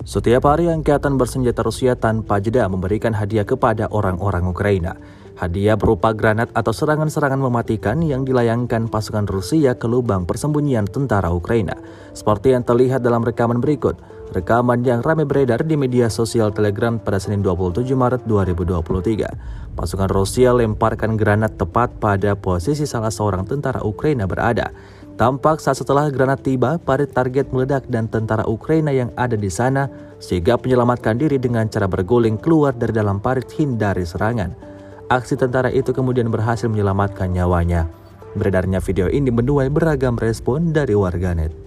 Setiap hari angkatan bersenjata Rusia tanpa jeda memberikan hadiah kepada orang-orang Ukraina. Hadiah berupa granat atau serangan-serangan mematikan yang dilayangkan pasukan Rusia ke lubang persembunyian tentara Ukraina. Seperti yang terlihat dalam rekaman berikut. Rekaman yang ramai beredar di media sosial Telegram pada Senin 27 Maret 2023. Pasukan Rusia lemparkan granat tepat pada posisi salah seorang tentara Ukraina berada. Tampak saat setelah granat tiba, parit target meledak dan tentara Ukraina yang ada di sana sigap menyelamatkan diri dengan cara berguling keluar dari dalam parit hindari serangan. Aksi tentara itu kemudian berhasil menyelamatkan nyawanya. Beredarnya video ini menuai beragam respon dari warganet.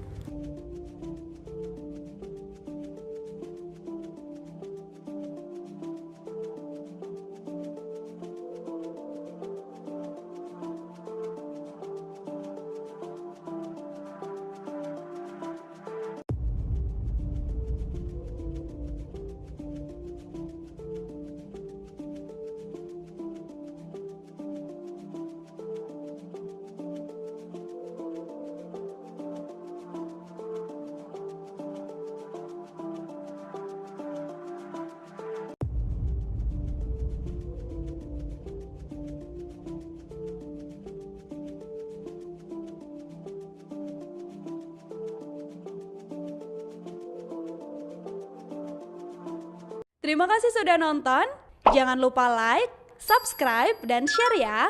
Terima kasih sudah nonton. Jangan lupa like, subscribe, dan share ya.